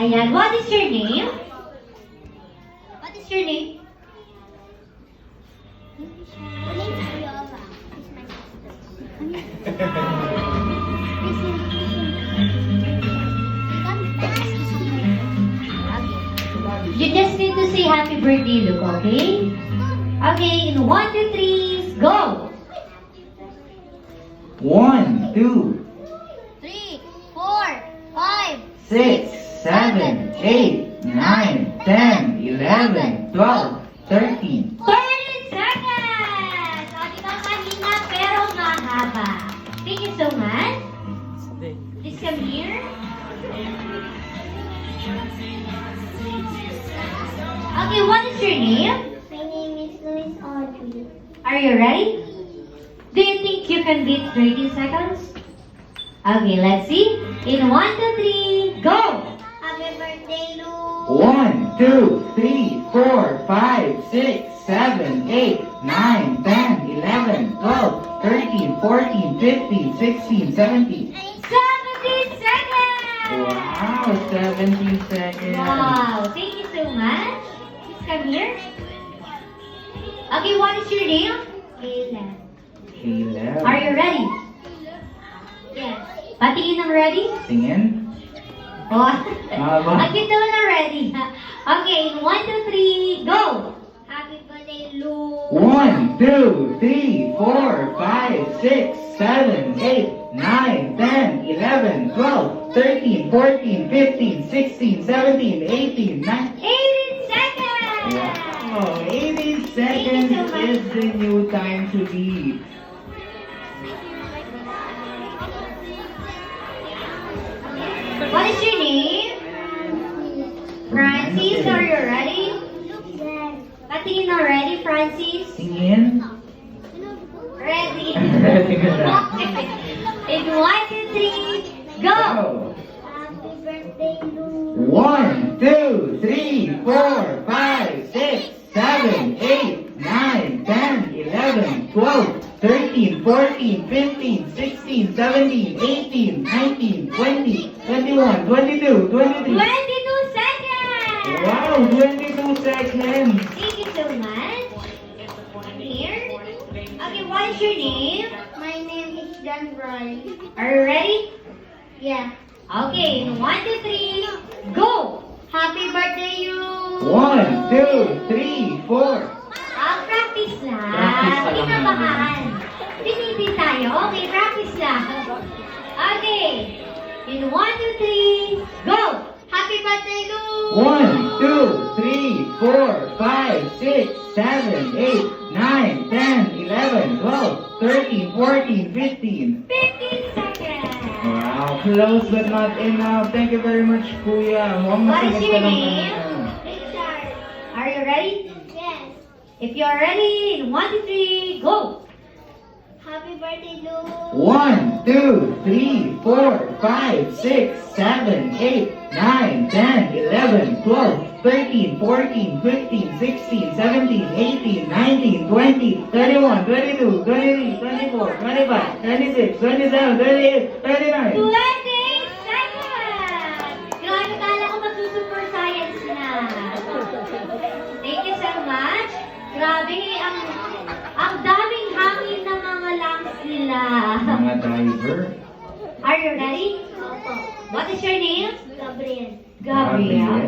Ayan, what is your name? What is your name? Her name is Viola. She's my sister. You just need to say happy birthday, look, okay? Okay, in 1, 2, 3, go! 1, 2, 3, 4, 5, 6, 7, 8, 9, 10, 11, 12, 13. 30 seconds! O, di ba kanina pero mahaba. Thank you so much. Please come here. Okay, what is your name? My name is Louis Audrey. Are you ready? Do you think you can beat 30 seconds? Okay, let's see. In 1, 2, 3, go! Happy birthday, Lou. 1, 2, 3, 4, 5, 6, 7, 8, 9, 10, 11, 12, 13, 14, 15, 16, 17. 70 seconds! Wow, 17 seconds. Wow, thank you so much. Please come here. Okay, what is your name? Kayla. Caleb. Are you ready? Yes. Patingin ng ready? Singin? Oh, Aba. Bakit naman na ready? Okay, 1, 2, 3, go! Happy birthday, Lou. 1, 2, 3, 4, 5, 6, 7, 8, 9, 10, 11, 12, 13, 14, 15, 16, 17, 18, 19. 80 seconds! Wow, 80 seconds so much. is the new time to beat. What is your name? Francis, are you ready? Yes. Patingin na ready, Francis? Singin? Ready? Ready ka na. In 1, 2, 3, go! Happy birthday, Lou. 1, 2, 3, 4, 5, 6, 7, 8, 9, 10, 11, 12, 13, 14, 15, 16, 17, 18, 19, 20, 21, 22, 23. 22 seconds! Wow, 22 seconds. Thank you so much. Here. Okay, what is your name? My name is John Brian. Are you ready? Yeah. Okay, 1, 2, 3, go! Happy birthday, you! 1, 2, 3, 4. Practice lang. Practice lang Kinabahan. Pinipin tayo. Okay, practice lang. Okay. In 1, 2, 3, go! Happy birthday, Lou! 1, 2, 3, 4, 5, 6, 7, 8, 9, 10, 11, 12, 13, 14, 15. 15 seconds. Wow, close but not enough. Thank you very much, Kuya. Mukhang What is masagot your ka lang name? kanina. Richard. Are you ready? Yes. If you are ready, in 1, 2, 3, go! Happy birthday, Lou. 1, 2, 3, 4, 5, 6, 7, 8, 9, 10, 11, 12, 13, 14, 15, 16, 17, 18, 19, 20, 21, 22, 23, 24, 25, 26, 27, 28, 39. 28 seconds! Grabe, kala ko magsusuper science na. Thank you so much. Grabe, ang daming hangin ng mga lungs nila. Mga diver. Are you ready? Opo. What is your name? Gabriel. Gabriel.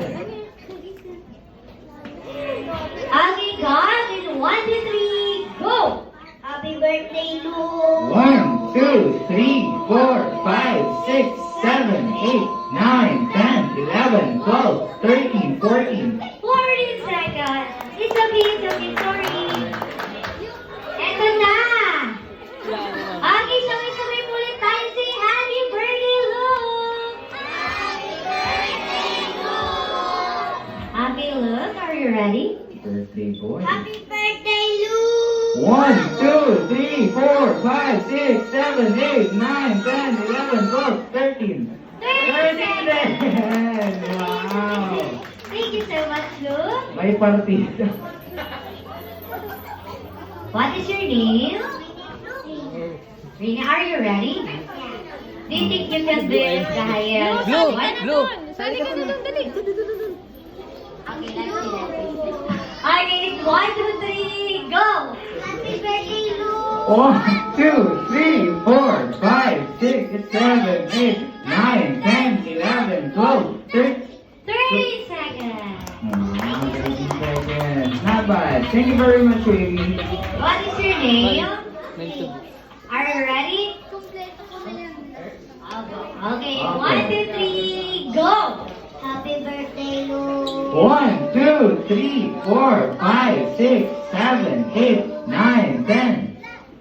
Okay, God, in 1, 2, 3, go! Happy birthday, Lou. 1, 2, 3, 4, 5, 6, 7, 8, 9, 10, 11, 12, 13, 14. 14 seconds. It's okay, sorry. Eto na! Okay, sabay-sabay po ulit tayo. Say happy birthday, Luke! Okay, Luke, are you ready? Birthday boy. Happy birthday, Lou. 1, 2, 3, 4, 5, 6, 7, 8, 9, 10, 11, 12, 13. 30 seconds. seconds! Wow! Thank you so much, Luke. May partida. What is your name? Rina, are you ready? Do you think you can do it, Dahil? Blue, blue. Dali ka dun, dali. Okay, let's see. Okay, 1, 2, 3, go! Happy birthday, Lou. 1, 2, 3, 4, 5, 6, 7, 8, 9, 10, 11, 12, 13. 30 seconds. 30 seconds. Not bad. Thank you very much, baby. What is your name? Are you ready? Kompleto ko na yan. Okay, 1, 2, 3, go! Happy birthday, Lou. 1, 2, 3, 4, 5, 6, 7, 8, 9, 10.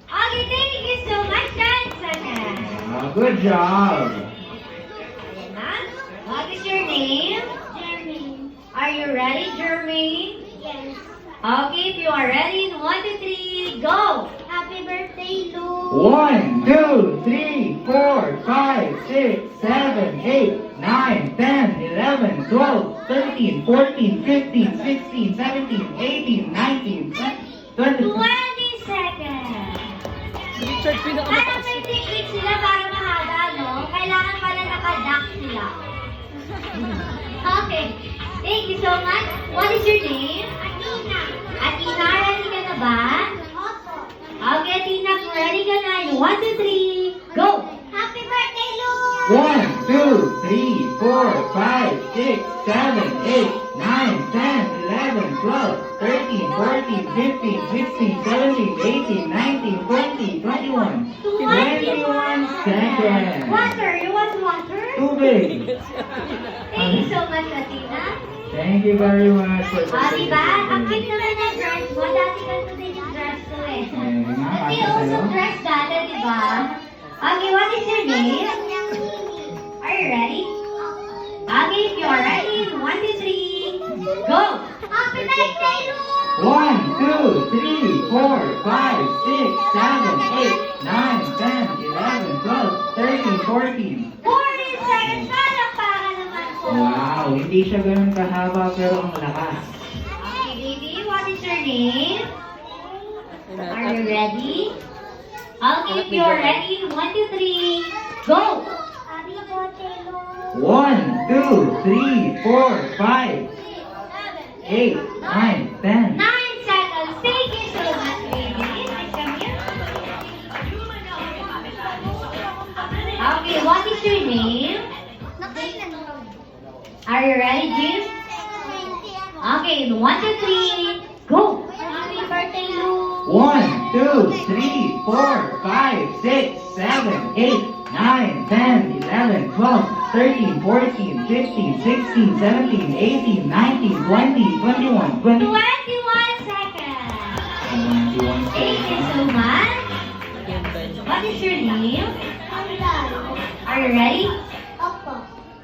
Okay, thank you so much, 10 seconds. Good job. What is your name? Jeremy. Are you ready, Jermaine? Yes. Okay, if you are ready, 1, 2, 3, go! Happy birthday, Lou. 1, 2, 3, 4, 5, 6, 7, 8, 9, 10, 11, 12, 13, 14, 15, 16, 17, 18, 19, 20. 20 seconds. Richard, Para pinakamataas. may technique sila para mahaba, no? Kailangan pala naka-duck sila. Okay. Thank you so much. What is your name? Athena. Athena, ready ka na ba? Opo. Okay, Athena, kung ready ka na, 1, 2, 3, go! Happy birthday, Lou. 1, 2, 3, 4, 5, 6, 7, 8, 9, 10, 11, 12, 13, 14, 15, 16, 17, 18, 19, 20, 21, 21 seconds. Water, you want water? Too big. Thank you so much, Athena. Thank you very much for Diba? Ang cute naman ng dress mo. Dati ka din yung dress ko eh. Kasi also dress dati, diba? Okay, what is your name? Are you ready? Okay, if you are ready, 1, 2, 3, go! Happy birthday, Lou. 1, 2, 3, 4, 5, 6, 7, 8, 9, 10, 11, 12, 13, 14. 40 seconds, palakpakan naman po. Wow, hindi siya ganun kahaba pero ang lakas. Okay, baby, what is your name? Are you ready? Okay, if you are ready, 1, 2, 3, go! Happy birthday, Lou. 1, 2, 3, 4, 5, 8, 9, 10. 9 seconds. Thank you so much, baby. Nice come here. Okay, what is your name? Are you ready, Jim? Okay, 1, 2, 3, go! Happy birthday, Lou. 1, 2, 3, 4, 5, 6, 7, 8, 9, 10, 11, 12, 13, 14, 15, 16, 17, 18, 19, 20, 21, 21 seconds. 21 Thank you so much. What is your name? Are you ready? Opo.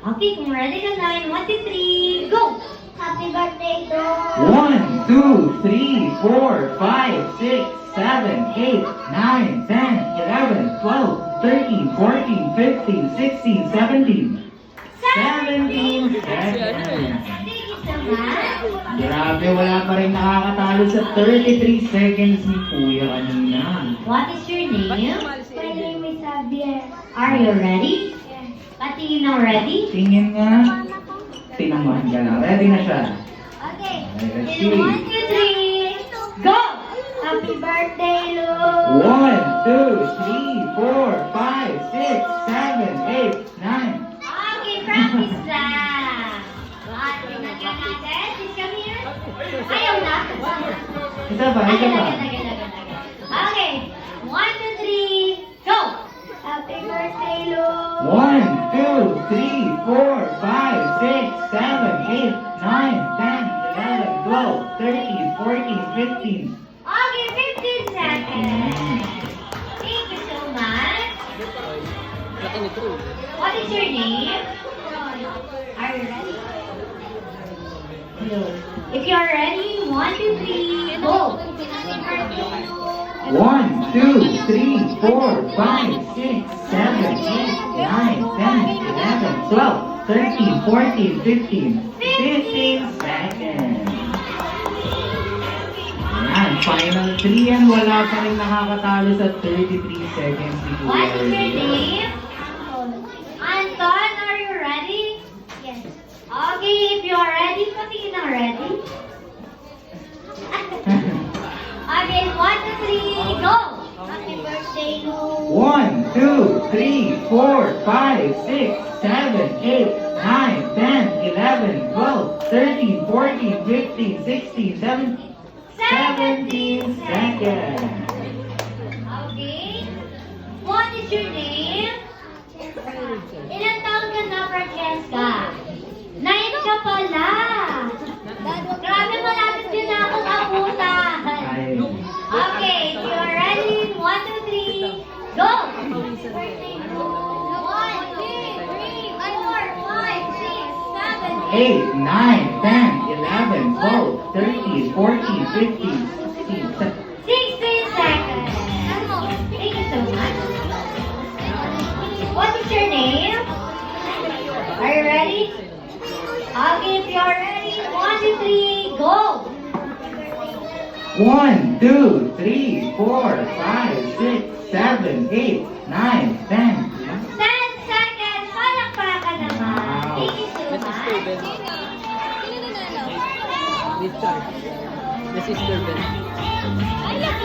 Okay, kung ready ka na, 1, 2, 3, go! Happy birthday, Lou. 1, 2, 3, 4, 5, 6, 7, 8, 9, 10, 11, 12, 13, 14, 15, 16, 17, 17 seconds. Thank you so much. Grabe, wala pa rin nakakatalo sa 33 seconds ni Kuya kanina. What is your name? My name is Javier. Are you ready? Patingin na ready? Tingin nga. Tinamahan ka na. Ready na siya. Okay. Let's 1, see. 2, 3, go! Happy birthday, Lou. 1, 2, 3, 4, 5, 6, 7, 8, 9. Okay, practice lang. Pinagyan natin. Please come here. Ayaw na. Isa pa, isa pa. Okay, 1, 2, 3, go! Happy birthday, Lou. 1, 2, 3, 4, 5, 6, 7, 8, 9, 10, 11, 12, 13, 14, 15. Okay, 15 seconds. Thank you so much. Laki ni True. What is your name? Are you ready? If you are ready, 1, 2, 3, go! Happy birthday, Lou. 1, 2, 3, 4, 5, 6, 7, 8, 9, 10, 11, 12, 13, 14, 15. 15 seconds. Ayan, final 3 yan. Wala pa rin nakakatalo sa 33 seconds ni Kuya What is your Ernie. name? Anton, are you ready? Yes. Okay, if you are ready, patingin na ready. Okay, 1, 2, 3, go! Happy birthday, Lu. 1, 2, 3, 4, 5, 6, 7, 8, 9, 10, 11, 12, 13, 14, 15, 16, 17, 17 seconds. Okay. What is your name? Ilang taon ka na, Francesca? 9 ka pala. Grabe, malapit din na akong abutan. Ay. Okay, if you are ready, 1, 2, 3, go! 1, 2, 3, 4, 5, 6, 7, 8, 9, 10, 11, 12, 13, 14, 15, 16, 16 seconds. Thank you so much. What is your name? Are you ready? Okay, if you are ready, 1, 2, 3, go! 1, 2, 3, 4, 5, 6, 7, 8, 9, 10. 10 seconds. Palakpakan naman. Thank you so The sister much. Ben. Miss Char. The sister Ben. Ayan.